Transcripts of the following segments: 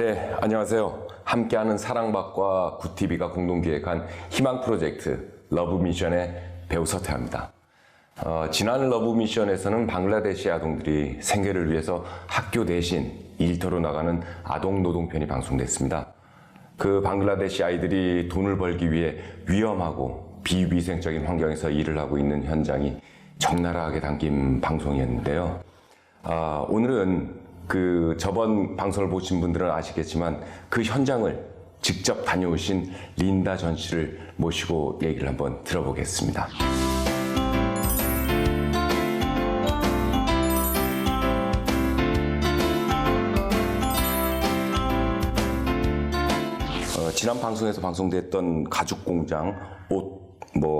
네, 안녕하세요. 함께하는 사랑밭과 굿TV가 공동 기획한 희망 프로젝트 러브 미션의 배우 서태하입니다. 지난 러브 미션에서는 방글라데시 아동들이 생계를 위해서 학교 대신 일터로 나가는 아동 노동편이 방송됐습니다. 그 방글라데시 아이들이 돈을 벌기 위해 위험하고 비위생적인 환경에서 일을 하고 있는 현장이 적나라하게 담긴 방송이었는데요. 오늘은 저번 방송을 보신 분들은 아시겠지만 그 현장을 직접 다녀오신 린다 전 씨를 모시고 얘기를 한번 들어보겠습니다. 지난 방송에서 방송됐던 가죽공장, 옷,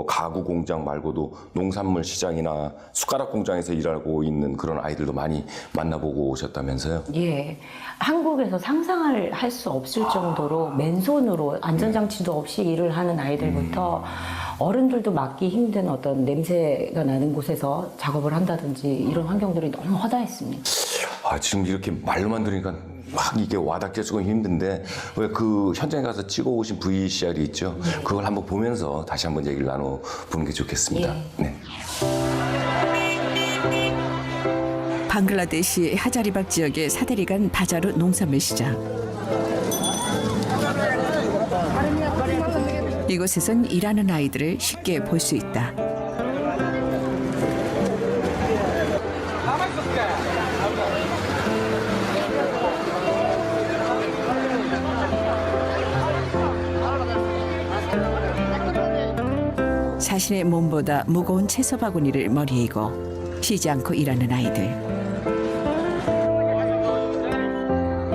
가구 공장 말고도 농산물 시장이나 숟가락 공장에서 일하고 있는 그런 아이들도 많이 만나보고 오셨다면서요? 예. 한국에서 상상을 할 수 없을 정도로 맨손으로 안전장치도 없이 일을 하는 아이들부터 어른들도 맡기 힘든 어떤 냄새가 나는 곳에서 작업을 한다든지 이런 환경들이 너무 허다했습니다. 지금 이렇게 말로만 들으니까 막 이게 와닿기 조금 힘든데 왜 그 현장에 가서 찍어오신 VCR이 있죠? 그걸 한번 보면서 다시 한번 얘기를 나눠보는 게 좋겠습니다. 네. 방글라데시 하자리박 지역의 사데리간 바자르 농산물 시장. 이곳에선 일하는 아이들을 쉽게 볼 수 있다. 자신의 몸보다 무거운 채소 바구니를 머리에 이고 쉬지 않고 일하는 아이들.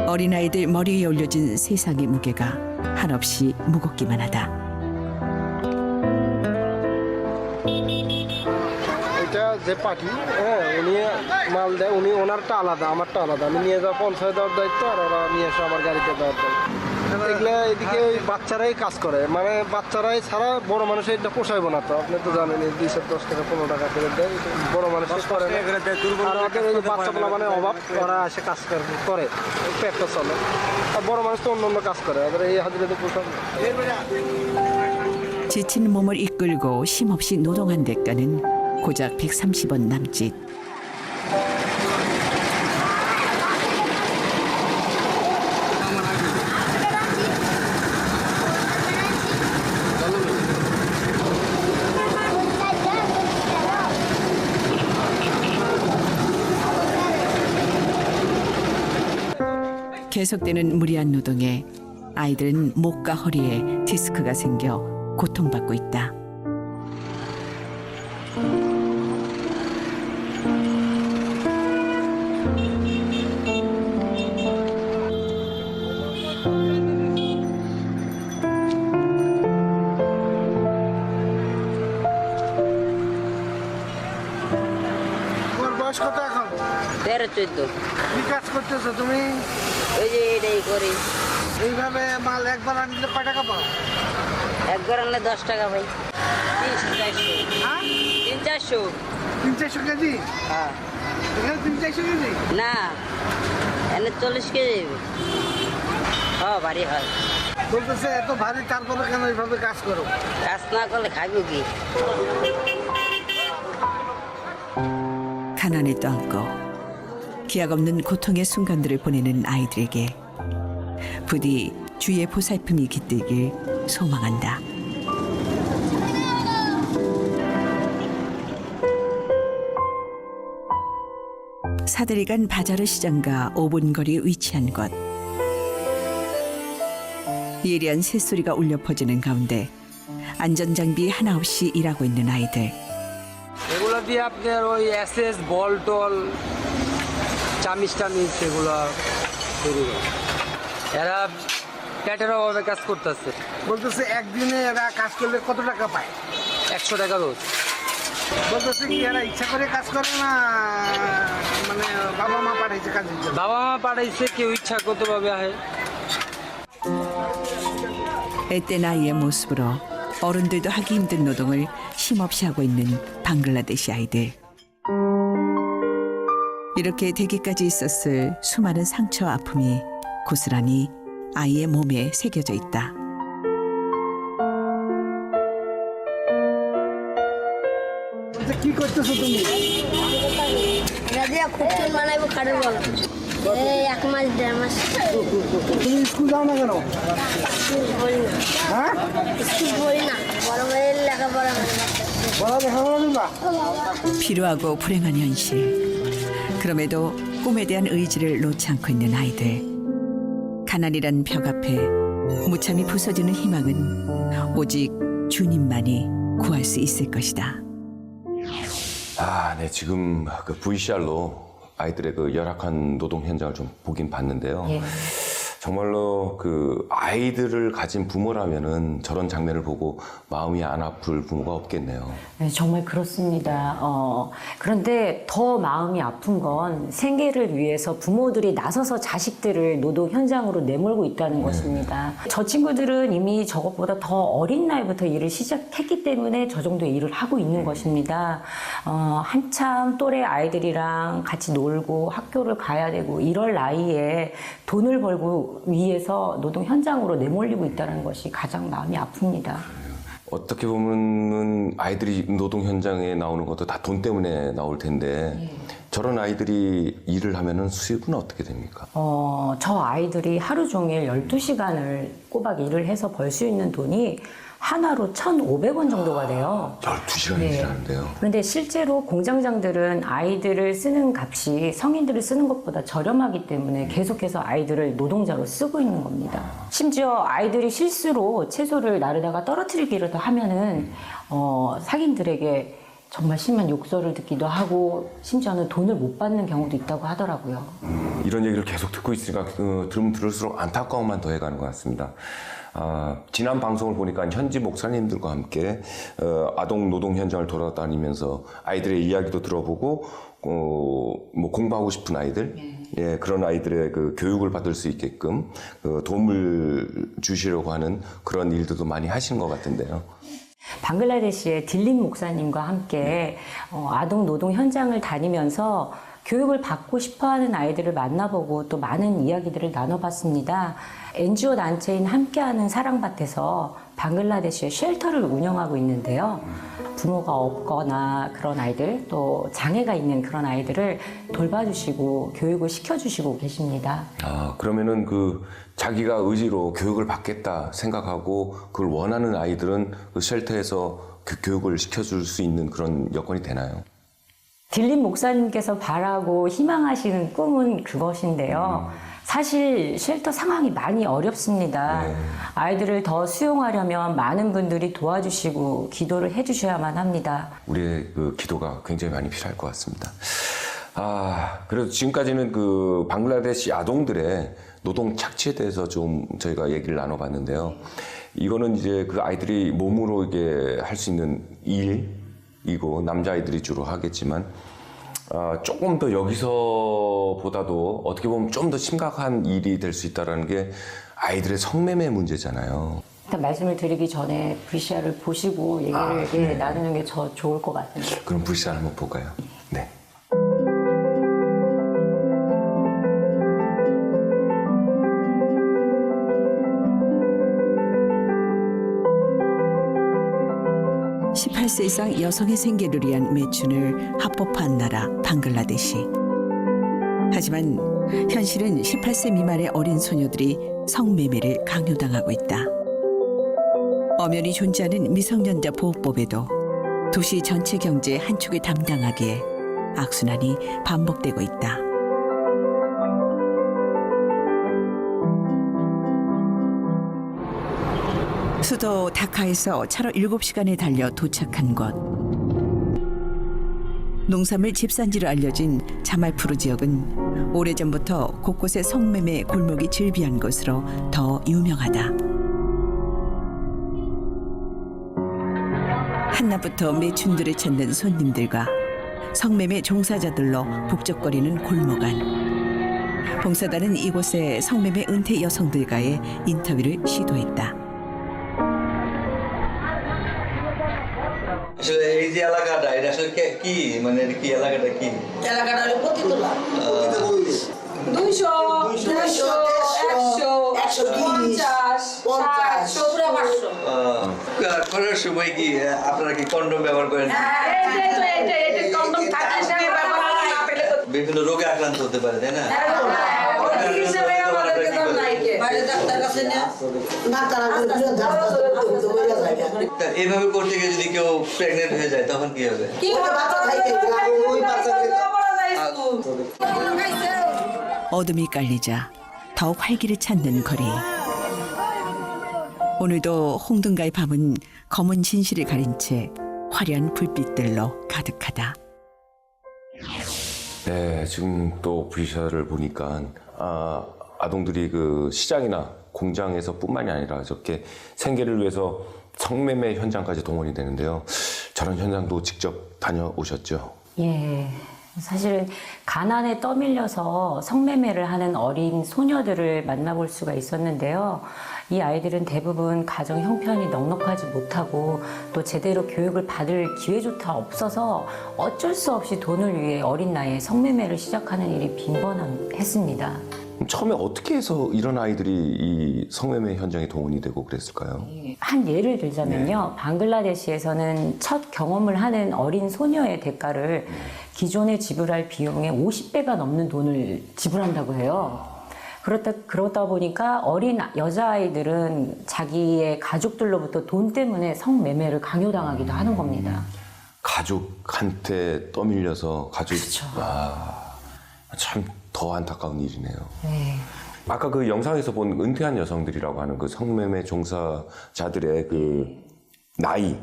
어린아이들 머리 위에 올려진 세상의 무게가 한없이 무겁기만 하다. এটা যে পার্টি উনি মাল দেয় উনি ওনারটা আলাদা আমারটা আলাদা আমি নিয়ে যাওয়া পৌঁছায় দেওয়ার দায়িত্ব আর ওরা নিয়ে এসে আমার গাড়িতে দেওয়ার দায়িত্ব এগুলো এদিকে ওই বাচ্চারাই কাজ করে মানে বাচ্চারাই ছাড়া বড় মানুষ এটা পোষাইব না তো আপনি তো জানেন 210 টাকা 15 টাকা করে দেয় বড় মানুষ করে আর ওদের ওই বাচ্চাগুলো মানে অভাব ওরা এসে কাজ করে পেটটা চলে আর বড় মানুষ তো অন্য অন্য কাজ করে ওদের এই হাজিরাতে পোষায় 지친 몸을 이끌고 쉼없이 노동한 대가는 고작 130원 남짓. 계속되는 무리한 노동에 아이들은 목과 허리에 디스크가 생겨 고통받고 있다. তোমার বয়স কত এখন 13-14 কি কাজ করতেছো তুমি ওই যে এটাই করি এইভাবে মাল একবার আনলে কয় টাকা পাও একবার আনলে 10 টাকা ভাই 300-400 300-400 কেজি হ্যাঁ এখানে 300-400 কেজি না এনে 40 কেজি হ্যাঁ ভারী হয় বলতেছে এত ভারী তারপরে কেন এইভাবে কাজ করো কাজ না করলে খাইব কি 가난에 떠안고 기약 없는 고통의 순간들을 보내는 아이들에게 부디 주의 보살핌이 깃들길 소망한다. 사데리간 바자르 시장과 5분 거리에 위치한 곳. 예리한 새소리가 울려 퍼지는 가운데 안전장비 하나 없이 일하고 있는 아이들. এগুলো দিয়ে আপনার ওই এসএস বল টল চামিচ এগুলো তৈরি করে এরা পেটের অভাবে কাজ করতেছে বলতেছে একদিনে এরা কাজ করলে কত টাকা পায় 100 টাকা রোজ বলতেছে কি এরা ইচ্ছা করে কাজ করে না মানে বাবা মা পাঠাইছে কাজের জন্য বাবা মা পাঠাইছে কেউ ইচ্ছাগতভাবে আহে 애때 나이의 모습으로 어른들도 하기 힘든 노동을 쉼없이 하고 있는 방글라데시 아이들. 이렇게 되기까지 있었을 수많은 상처와 아픔이 고스란히 아이의 몸에 새겨져 있다. কি করতেছো তুমি? রাজিয়া খুব চুল বানাইবো কাঠের বল এই 1 মাস 1.5 মাস তুমি স্কুল যাও না কেন? স্কুল পড়ি না হ্যাঁ? স্কুল পড়ি না বড় ভাইয়ের লেখাপড়া করে বড় লেখাপড়া দিবা? 필요하고 불행한 현실. 그럼에도 꿈에 대한 의지를 놓지 않고 있는 아이들. 가난이란 벽 앞에 무참히 부서지는 희망은 오직 주님만이 구할 수 있을 것이다. 아, 네, 지금 그 VCR로 아이들의 그 열악한 노동 현장을 좀 보긴 봤는데요. 예. 정말로 그 아이들을 가진 부모라면은 저런 장면을 보고 마음이 안 아플 부모가 없겠네요. 네, 정말 그렇습니다. 그런데 더 마음이 아픈 건 생계를 위해서 부모들이 나서서 자식들을 노동 현장으로 내몰고 있다는 것입니다. 저 친구들은 이미 저것보다 더 어린 나이부터 일을 시작했기 때문에 저 정도 일을 하고 있는 것입니다. 한참 또래 아이들이랑 같이 놀고 학교를 가야 되고 이럴 나이에 돈을 벌고 위해서 노동 현장으로 내몰리고 있다는 것이 가장 마음이 아픕니다. 어떻게 보면은 아이들이 노동 현장에 나오는 것도 다 돈 때문에 나올 텐데 저런 아이들이 일을 하면은 수입은 어떻게 됩니까? 저 아이들이 하루 종일 12시간을 꼬박 일을 해서 벌 수 있는 돈이 하나로 1,500원 정도가 돼요. 12시간 네. 일하는데요. 그런데 실제로 공장장들은 아이들을 쓰는 값이 성인들을 쓰는 것보다 저렴하기 때문에 계속해서 아이들을 노동자로 쓰고 있는 겁니다. 심지어 아이들이 실수로 채소를 나르다가 떨어뜨리기라도 하면은 상인들에게 정말 심한 욕설을 듣기도 하고 심지어는 돈을 못 받는 경우도 있다고 하더라고요. 이런 얘기를 계속 듣고 있으니까 들으면 들을수록 안타까움만 더해가는 것 같습니다. 지난 방송을 보니까 현지 목사님들과 함께 아동 노동 현장을 돌아다니면서 아이들의 이야기도 들어보고 뭐 공부하고 싶은 아이들, 예, 그런 아이들의 그 교육을 받을 수 있게끔 도움을 주시려고 하는 그런 일들도 많이 하신 것 같은데요. 방글라데시의 딜린 목사님과 함께 아동 노동 현장을 다니면서 교육을 받고 싶어하는 아이들을 만나보고 또 많은 이야기들을 나눠봤습니다. NGO 단체인 함께하는 사랑밭에서 방글라데시의 쉘터를 운영하고 있는데요. 부모가 없거나 그런 아이들, 또 장애가 있는 그런 아이들을 돌봐주시고 교육을 시켜주시고 계십니다. 그러면은 그 자기가 의지로 교육을 받겠다 생각하고 그걸 원하는 아이들은 그 쉘터에서 그 교육을 시켜줄 수 있는 그런 여건이 되나요? 딜린 목사님께서 바라고 희망하시는 꿈은 그것인데요. 사실 쉘터 상황이 많이 어렵습니다. 아이들을 더 수용하려면 많은 분들이 도와주시고 기도를 해주셔야만 합니다. 우리의 그 기도가 굉장히 많이 필요할 것 같습니다. 그래도 지금까지는 그 방글라데시 아동들의 노동 착취에 대해서 좀 저희가 얘기를 나눠봤는데요. 이거는 이제 그 아이들이 몸으로 이게 할 수 있는 일이고 남자아이들이 주로 하겠지만 조금 더 여기서보다도 어떻게 보면 좀 더 심각한 일이 될 수 있다는 게 아이들의 성매매 문제잖아요. 일단 말씀을 드리기 전에 VCR을 보시고 얘기를 나누는 게 더 좋을 것 같은데. 그럼 VCR 한번 볼까요? 네. (18세) 이상 여성의 생계를 위한 매춘을 합법화한 나라 방글라데시. 하지만 현실은 18세 미만의 어린 소녀들이 성매매를 강요당하고 있다. 엄연히 존재하는 미성년자 보호법에도 도시 전체 경제의 한 축을 담당하기에 악순환이 반복되고 있다. 수도 다카에서 차로 7시간에 달려 도착한 곳. 농산물 집산지로 알려진 자말푸르 지역은 오래전부터 곳곳에 성매매 골목이 즐비한 곳으로 더 유명하다. 한낮부터 매춘들을 찾는 손님들과 성매매 종사자들로 북적거리는 골목 안. 봉사단은 이곳에 성매매 은퇴 여성들과의 인터뷰를 시도했다. আসলে এই যে এলাকাটা এটা আসলে কি মানে কি এলাকাটা কি এলাকাটা হলো প্রতিতলা 200 100 100 করার সময় কি আপনারা কি কন্ডম ব্যবহার করেন? বিভিন্ন রোগে আক্রান্ত হতে পারে, তাই না? এইভাবে করতে গিয়ে যদি কেউ প্রেগনেন্ট হয়ে যায় তখন কি হবে? 어둠이 깔리자 더욱 활기를 찾는 거리. 오늘도 홍등가의 밤은 검은 진실을 가린 채 화려한 불빛들로 가득하다. 네, 지금 또 VCR을 보니까 아동들이 그 시장이나 공장에서뿐만이 아니라 저렇게 생계를 위해서 성매매 현장까지 동원이 되는데요. 저런 현장도 직접 다녀오셨죠? 예. 사실은 가난에 떠밀려서 성매매를 하는 어린 소녀들을 만나볼 수가 있었는데요. 이 아이들은 대부분 가정 형편이 넉넉하지 못하고 또 제대로 교육을 받을 기회조차 없어서 어쩔 수 없이 돈을 위해 어린 나이에 성매매를 시작하는 일이 빈번했습니다. 처음에 어떻게 해서 이런 아이들이 이 성매매 현장에 동원이 되고 그랬을까요? 한 예를 들자면요. 방글라데시에서는 첫 경험을 하는 어린 소녀의 대가를 기존에 지불할 비용의 50배가 넘는 돈을 지불한다고 해요. 그러다 보니까 어린 여자아이들은 자기의 가족들로부터 돈 때문에 성매매를 강요당하기도 하는 겁니다. 가족한테 떠밀려서 가족... 그렇죠. 참 더 안타까운 일이네요. 네. 아까 그 영상에서 본 은퇴한 여성들이라고 하는 그 성매매 종사자들의 그 나이,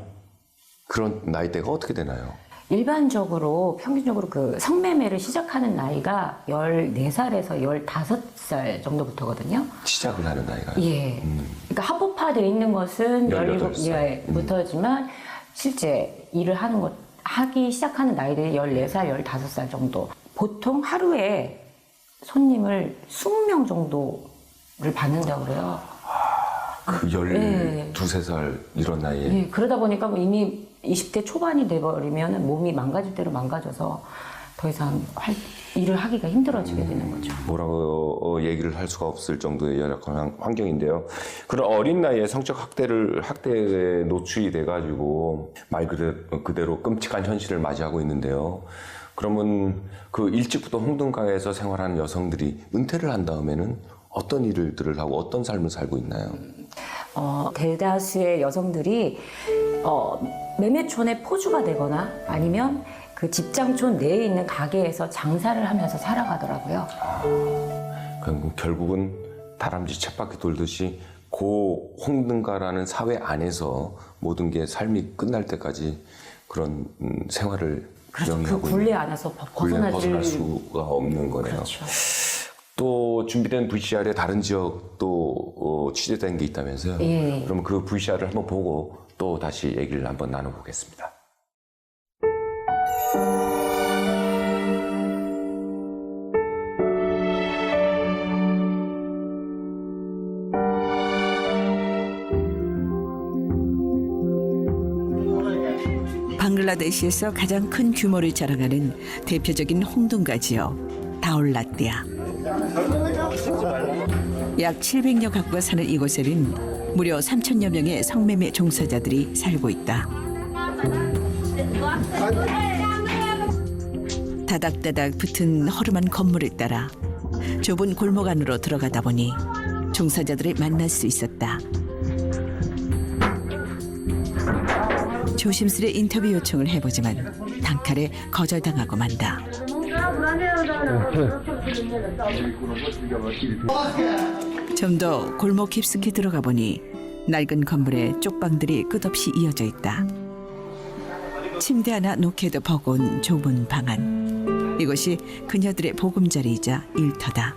그런 나이대가 어떻게 되나요? 일반적으로 평균적으로 그 성매매를 시작하는 나이가 14살에서 15살 정도부터거든요. 시작을 하는 나이가. 예. 그러니까 합법화되어 있는 것은 18살. 17살부터지만 실제 일을 하기 시작하는 나이들이 14살, 15살 정도. 보통 하루에 손님을 20명 정도를 받는다고 그래요. 그 12살 이런 나이에. 예, 그러다 보니까 뭐 이미 20대 초반이 돼버리면 몸이 망가질 대로 망가져서 더 이상 일을 하기가 힘들어지게 되는 거죠. 뭐라고 얘기를 할 수가 없을 정도의 열악한 환경인데요. 그런 어린 나이에 성적 학대에 노출이 돼가지고 말 그대로 끔찍한 현실을 맞이하고 있는데요. 그러면 그 일찍부터 홍등가에서 생활하는 여성들이 은퇴를 한 다음에는 어떤 일들을 하고 어떤 삶을 살고 있나요? 대다수의 여성들이 매매촌의 포주가 되거나 아니면 그 집장촌 내에 있는 가게에서 장사를 하면서 살아가더라고요. 그럼 결국은 다람쥐 쳇바퀴 돌듯이 고 홍등가라는 사회 안에서 모든 게 삶이 끝날 때까지 그런 생활을 그렇죠. 그 굴레 안에서 벗어날 수가 없는 거네요. 그렇죠. 또 준비된 VCR에 다른 지역도 취재된 게 있다면서요? 예. 그럼 그 VCR을 한번 보고 또 다시 얘기를 한번 나눠보겠습니다. 방글라데시에서 가장 큰 규모를 자랑하는 대표적인 홍등가 지역 다올라띠아. 약 700여 가구가 사는 이곳에는 무려 3,000여 명의 성매매 종사자들이 살고 있다. 다닥다닥 붙은 허름한 건물을 따라 좁은 골목 안으로 들어가다 보니 종사자들을 만날 수 있었다. 조심스레 인터뷰 요청을 해보지만 단칼에 거절당하고 만다. 좀 더 골목 깊숙이 들어가 보니 낡은 건물에 쪽방들이 끝없이 이어져 있다. 침대 하나 놓기에도 버거운 좁은 방 안. 이것이 그녀들의 보금자리이자 일터다.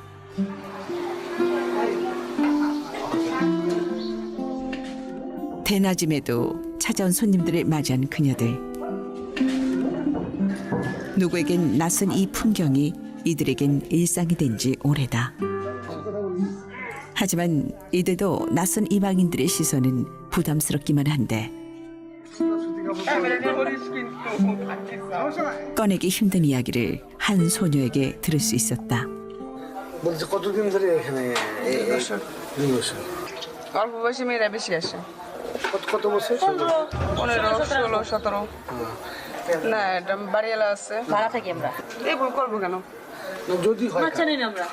대낮임에도 찾아온 손님들을 맞이한 그녀들. 누구에겐 낯선 이 풍경이 이들에겐 일상이 된 지 오래다. 하지만 이들도 낯선 이방인들의 시선은 부담스럽기만 한데 꺼내기 힘든 이야기를 한 소녀에게 들을 수 있었다. বলছে কতদিন ধরে এখানে দুই বছর। অল্প বয়সী মেয়েরা বেশি আসে। কত বছর? 15, 16, 17। না, এটা বাড়িওয়ালা আছে। ভাড়া থাকি আমরা। এই ভুল করবো কেন? না, যদি হয় বাচ্চা নেই আমরা।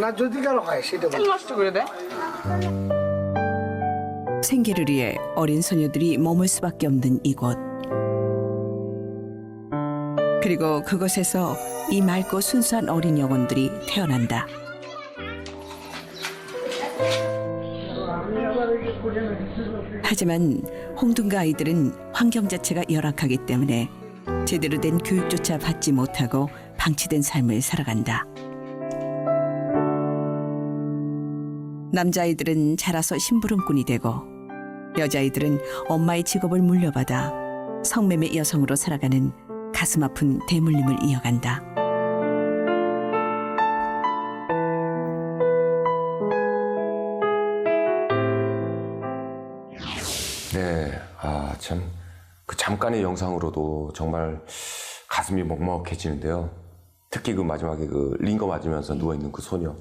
না, যদি কারো হয় সেটা বলো। নষ্ট করে দেয়। 생계를 위해 어린 소녀들이 머물 수밖에 없는 이곳. 그리고 그곳에서 이 맑고 순수한 어린 영혼들이 태어난다. 하지만 홍둥가 아이들은 환경 자체가 열악하기 때문에 제대로 된 교육조차 받지 못하고 방치된 삶을 살아간다. 남자아이들은 자라서 심부름꾼이 되고 여자아이들은 엄마의 직업을 물려받아 성매매 여성으로 살아가는 가슴 아픈 대물림을 이어간다. 네, 참, 그 잠깐의 영상으로도 정말 가슴이 먹먹해지는데요. 특히 그 마지막에 그 링거 맞으면서 누워있는 그 소녀.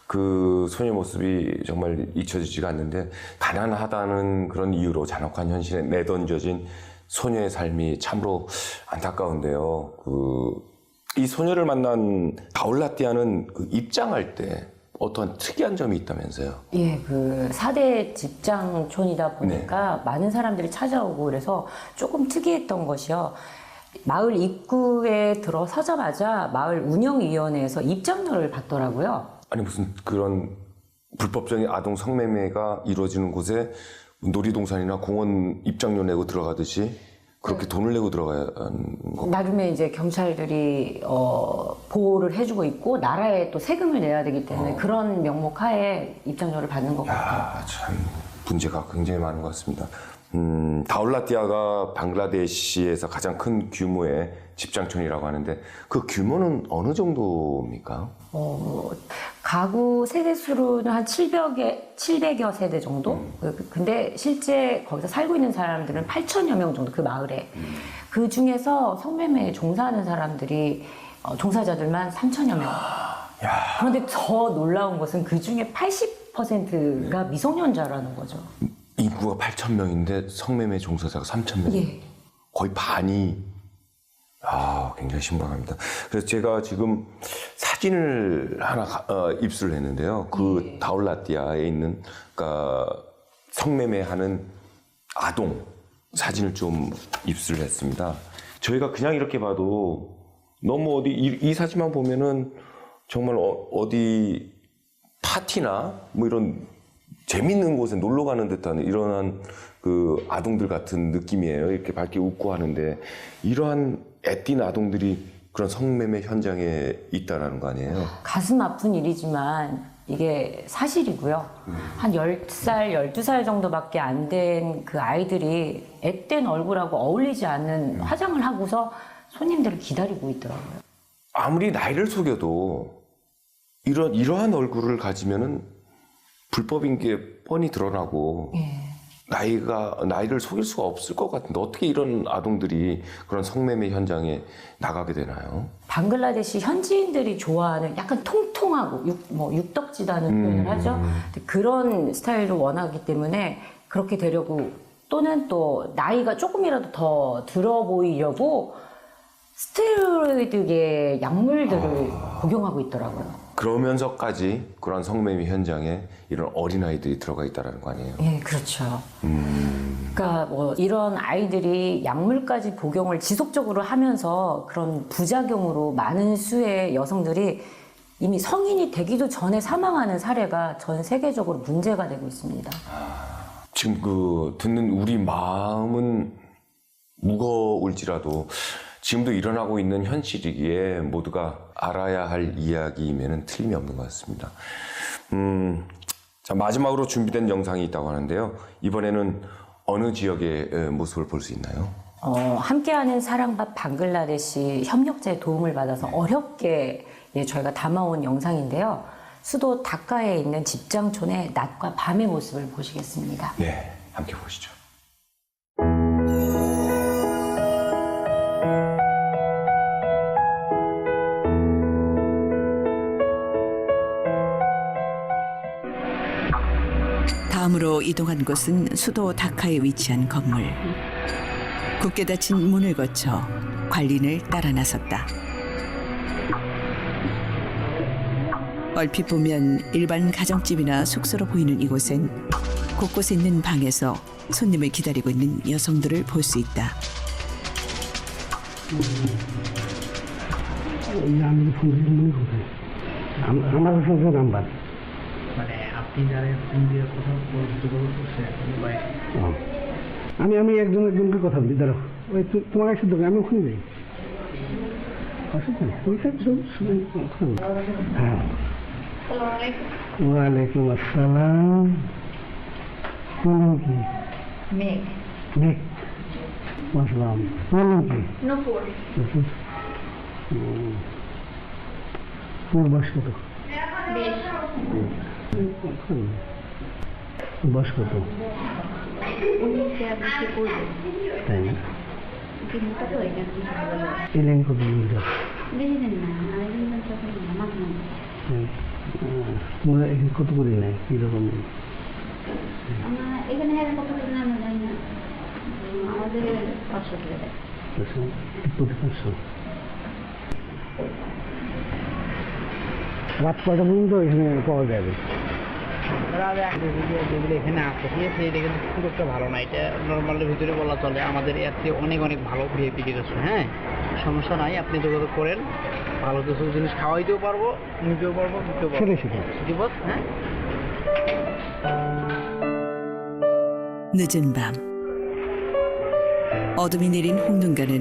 그 소녀 모습이 정말 잊혀지지가 않는데, 가난하다는 그런 이유로 잔혹한 현실에 내던져진 소녀의 삶이 참으로 안타까운데요. 이 소녀를 만난 가올라띠아는 그 입장할 때 어떠한 특이한 점이 있다면서요? 예, 그 4대 집장촌이다 보니까 많은 사람들이 찾아오고 그래서 조금 특이했던 것이요. 마을 입구에 들어서자마자 마을 운영위원회에서 입장료를 받더라고요. 아니 무슨 그런 불법적인 아동 성매매가 이루어지는 곳에 놀이동산이나 공원 입장료 내고 들어가듯이 그렇게 돈을 내고 들어가는 거. 나름의 이제 경찰들이 보호를 해주고 있고 나라에 또 세금을 내야 되기 때문에 그런 명목 하에 입장료를 받는 것 같아요. 참 문제가 굉장히 많은 것 같습니다. 다울라띠아가 방글라데시에서 가장 큰 규모의 집장촌이라고 하는데 그 규모는 어느 정도입니까? 가구 세대 수로는 한 700여 세대 정도? 근데 실제 거기서 살고 있는 사람들은 8천여 명 정도, 그 마을에. 그 중에서 성매매에 종사하는 사람들이, 종사자들만 3천여 명. 그런데 더 놀라운 것은 그 중에 80%가 미성년자라는 거죠. 인구가 8천 명인데 성매매 종사자가 3천 명. 예. 거의 반이. 굉장히 심각합니다. 그래서 제가 지금 사진을 하나 입수를 했는데요. 그 다울라띠아에 있는 그러니까 성매매하는 아동 사진을 좀 입수를 했습니다. 저희가 그냥 이렇게 봐도 너무 이 사진만 보면은 정말 어디 파티나 뭐 이런 재밌는 곳에 놀러 가는 듯한 이러한 그 아동들 같은 느낌이에요. 이렇게 밝게 웃고 하는데 이러한 애띤 아동들이 그런 성매매 현장에 있다라는 거 아니에요? 가슴 아픈 일이지만 이게 사실이고요. 한 10살, 12살 정도밖에 안 된 그 아이들이 앳된 얼굴하고 어울리지 않는 화장을 하고서 손님들을 기다리고 있더라고요. 아무리 나이를 속여도 이러한 얼굴을 가지면은 불법인 게 뻔히 드러나고 나이를 속일 수가 없을 것 같은데 어떻게 이런 아동들이 그런 성매매 현장에 나가게 되나요? 방글라데시 현지인들이 좋아하는 약간 통통하고 육덕지다는 표현을 하죠. 그런 스타일을 원하기 때문에 그렇게 되려고 또는 또 나이가 조금이라도 더 들어 보이려고 스테로이드계 약물들을 복용하고 있더라고요. 그러면서까지 그런 성매매 현장에 이런 어린아이들이 들어가 있다는 거 아니에요? 예, 그렇죠. 그러니까 뭐 이런 아이들이 약물까지 복용을 지속적으로 하면서 그런 부작용으로 많은 수의 여성들이 이미 성인이 되기도 전에 사망하는 사례가 전 세계적으로 문제가 되고 있습니다. 지금 듣는 우리 마음은 무거울지라도 지금도 일어나고 있는 현실이기에 모두가 알아야 할 이야기임에는 틀림이 없는 것 같습니다. 자, 마지막으로 준비된 영상이 있다고 하는데요. 이번에는 어느 지역의 모습을 볼 수 있나요? 함께하는 사랑밭 방글라데시 협력자의 도움을 받아서 어렵게 저희가 담아온 영상인데요. 수도 다카에 있는 집장촌의 낮과 밤의 모습을 보시겠습니다. 네, 함께 보시죠. 처음으로 이동한 곳은 수도 다카에 위치한 건물. 굳게 닫힌 문을 거쳐 관리인을 따라 나섰다. 얼핏 보면 일반 가정집이나 숙소로 보이는 이곳엔 곳곳에 있는 방에서 손님을 기다리고 있는 여성들을 볼 수 있다. আমার সঙ্গে নাম্বার মানে আপনি যারা ফোন দিয়ে কথা যোগাযোগ করছে আমি একজনকে কথা বলি দাঁড়াও ওই তোমার কাছে দোকান আমি ওখানে যাই হ্যাঁ ওয়ালাইকুম আসসালাম বলুন কি মেঘ আসসালাম বলুন কি তোর বয়স কত বয়স কত তাই না এই লাইন কত তোমরা এখানে কত করে নেয় কিরকম এখানে কত করে নাম জানি না আমাদের 500 টাকা প্রতি 500 রাত কয়টা পর্যন্ত এখানে পাওয়া যাবে যেগুলো এখানে আছে ঠিক আছে এটা কিন্তু খুব একটা ভালো না এটা নর্মালের ভিতরে বলা চলে আমাদের এর থেকে অনেক অনেক ভালো ভিআইপি আছে হ্যাঁ সমস্যা নাই আপনি যোগাযোগ করেন ভালো কিছু জিনিস খাওয়াইতেও পারবো নিতেও পারবো দিতেও পারবো দিবস হ্যাঁ 늦은 밤 어둠이 내린 홍등가는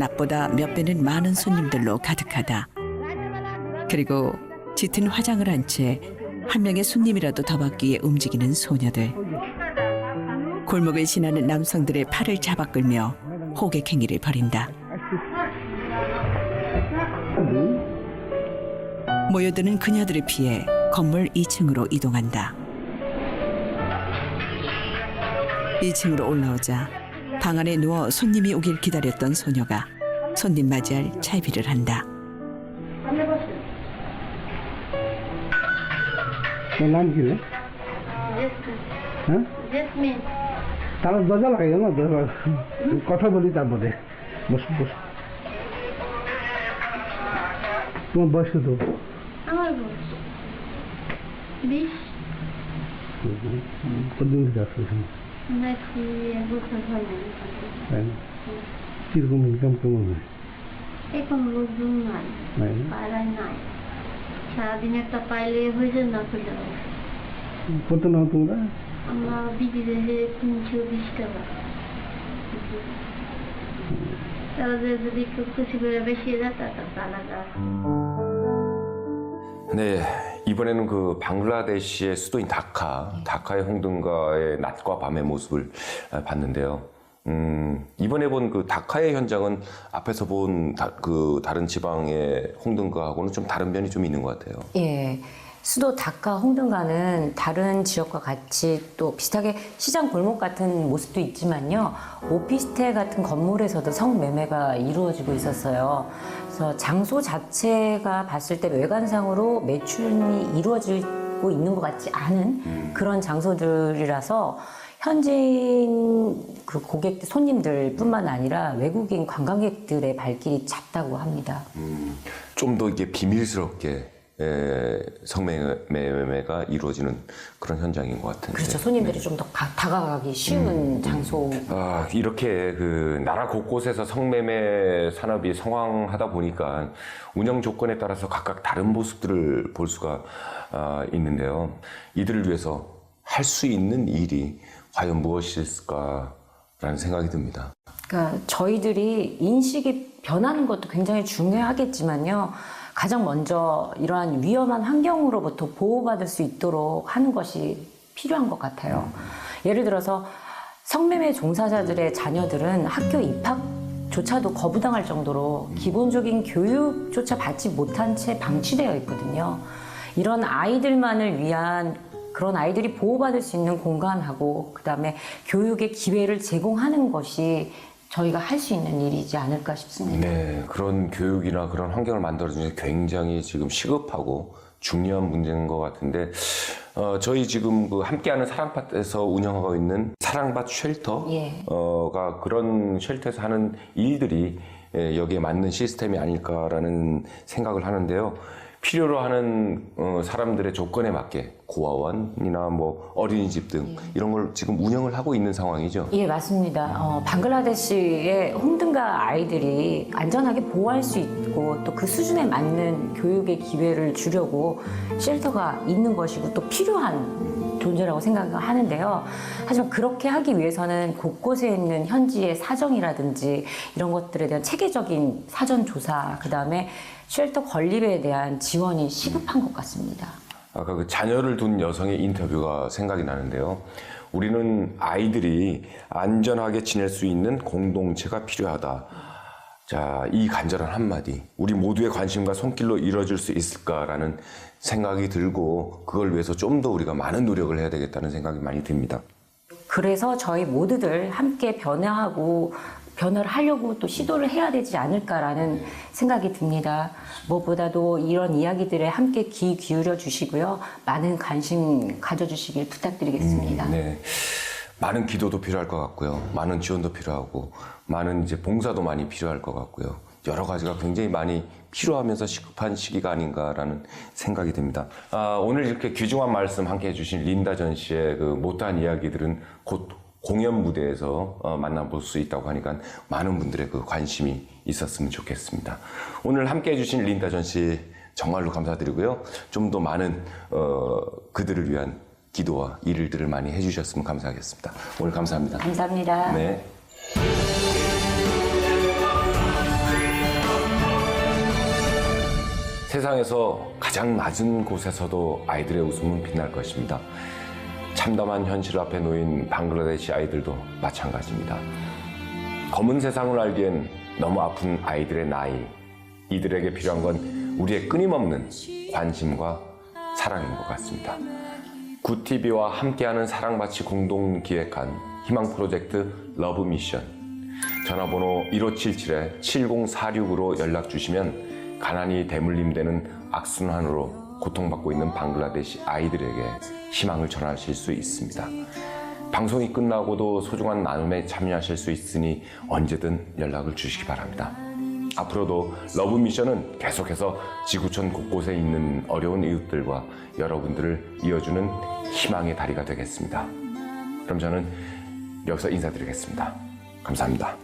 낮보다 몇 배는 많은 손님들로 가득하다. 그리고 짙은 화장을 한 채 한 명의 손님이라도 더 받기 위해 움직이는 소녀들. 골목을 지나는 남성들의 팔을 잡아끌며 호객 행위를 벌인다. 모여드는 그녀들을 피해 건물 2층으로 이동한다. 2층으로 올라오자 방 안에 누워 손님이 오길 기다렸던 소녀가 손님 맞이할 차비를 한다. তোর নাম কি রে হ্যাঁ তাহলে দরজা লাগাই না কথা বলি তারপরে বসো তোমার বয়স কত আমার বয়স 20 কতদিন থেকে আসছো এখানে নাকি এক বছর হয় না তাই না কিরকম ইনকাম কেমন হয় এখন লোকজন নাই পাড়ায় নাই সারাদিন একটা পাইলে হয়েছে না চলে যাবে কত নাও তোমরা আমরা বিক্রি রেখে 320 টাকা তারা যদি একটু খুশি করে বেশি যায় তা আলাদা 네, 이번에는 그 방글라데시의 수도인 다카의 홍등가의 낮과 밤의 모습을 봤는데요. 이번에 본 그 다카의 현장은 앞에서 본 그 다른 지방의 홍등가하고는 좀 다른 면이 좀 있는 것 같아요. 예. 수도 다카 홍등가는 다른 지역과 같이 또 비슷하게 시장 골목 같은 모습도 있지만요. 오피스텔 같은 건물에서도 성매매가 이루어지고 있었어요. 그래서 장소 자체가 봤을 때 외관상으로 매출이 이루어지고 있는 것 같지 않은 그런 장소들이라서 현지인 그 고객 손님들뿐만 아니라 외국인 관광객들의 발길이 잦다고 합니다. 좀 더 이게 비밀스럽게 성매매가 이루어지는 그런 현장인 것 같은데. 그렇죠. 손님들이 좀 더 다가가기 쉬운 장소. 이렇게 그 나라 곳곳에서 성매매 산업이 성황하다 보니까 운영 조건에 따라서 각각 다른 모습들을 볼 수가 있는데요. 이들을 위해서 할 수 있는 일이 과연 무엇일까라는 생각이 듭니다. 그러니까 저희들이 인식이 변하는 것도 굉장히 중요하겠지만요. 가장 먼저 이러한 위험한 환경으로부터 보호받을 수 있도록 하는 것이 필요한 것 같아요. 예를 들어서 성매매 종사자들의 자녀들은 학교 입학조차도 거부당할 정도로 기본적인 교육조차 받지 못한 채 방치되어 있거든요. 이런 아이들만을 위한 그런 아이들이 보호받을 수 있는 공간하고 그다음에 교육의 기회를 제공하는 것이 저희가 할 수 있는 일이지 않을까 싶습니다. 네, 그런 교육이나 그런 환경을 만들어주는 게 굉장히 지금 시급하고 중요한 문제인 것 같은데 저희 지금 그 함께하는 사랑밭에서 운영하고 있는 사랑밭 쉘터, 예. 가 그런 쉘터에서 하는 일들이 여기에 맞는 시스템이 아닐까라는 생각을 하는데요. 필요로 하는 사람들의 조건에 맞게 고아원이나 뭐 어린이집 등 이런 걸 지금 운영을 하고 있는 상황이죠. 예, 맞습니다. 방글라데시의 홍등가 아이들이 안전하게 보호할 수 있고 또 그 수준에 맞는 교육의 기회를 주려고 쉘터가 있는 것이고 또 필요한 존재라고 생각하는데요. 하지만 그렇게 하기 위해서는 곳곳에 있는 현지의 사정이라든지 이런 것들에 대한 체계적인 사전 조사, 그다음에 쉘터 건립에 대한 지원이 시급한 것 같습니다. 아까 그 자녀를 둔 여성의 인터뷰가 생각이 나는데요. 우리는 아이들이 안전하게 지낼 수 있는 공동체가 필요하다. 자, 이 간절한 한마디, 우리 모두의 관심과 손길로 이루어질 수 있을까라는 생각이 들고 그걸 위해서 좀 더 우리가 많은 노력을 해야 되겠다는 생각이 많이 듭니다. 그래서 저희 모두들 함께 변화를 하려고 또 시도를 해야 되지 않을까라는 생각이 듭니다. 무엇보다도 이런 이야기들에 함께 귀 기울여 주시고요. 많은 관심 가져주시길 부탁드리겠습니다. 네. 많은 기도도 필요할 것 같고요. 많은 지원도 필요하고, 많은 이제 봉사도 많이 필요할 것 같고요. 여러 가지가 굉장히 많이 필요하면서 시급한 시기가 아닌가라는 생각이 듭니다. 오늘 이렇게 귀중한 말씀 함께 해주신 린다 전 씨의 그 못다한 이야기들은 곧 공연 무대에서 만나볼 수 있다고 하니까 많은 분들의 그 관심이 있었으면 좋겠습니다. 오늘 함께 해주신 린다 전 씨 정말로 감사드리고요. 좀 더 많은 그들을 위한 기도와 일들을 많이 해주셨으면 감사하겠습니다. 오늘 감사합니다. 감사합니다. 네. 세상에서 가장 낮은 곳에서도 아이들의 웃음은 빛날 것입니다. 참담한 현실 앞에 놓인 방글라데시 아이들도 마찬가지입니다. 검은 세상을 알기엔 너무 아픈 아이들의 나이, 이들에게 필요한 건 우리의 끊임없는 관심과 사랑인 것 같습니다. 굿TV와 함께하는 사랑밭이 공동 기획한 희망 프로젝트 러브 미션, 전화번호 1577-7046으로 연락 주시면 가난이 대물림되는 악순환으로 고통받고 있는 방글라데시 아이들에게 희망을 전하실 수 있습니다. 방송이 끝나고도 소중한 나눔에 참여하실 수 있으니 언제든 연락을 주시기 바랍니다. 앞으로도 러브 미션은 계속해서 지구촌 곳곳에 있는 어려운 이웃들과 여러분들을 이어주는 희망의 다리가 되겠습니다. 그럼 저는 여기서 인사드리겠습니다. 감사합니다.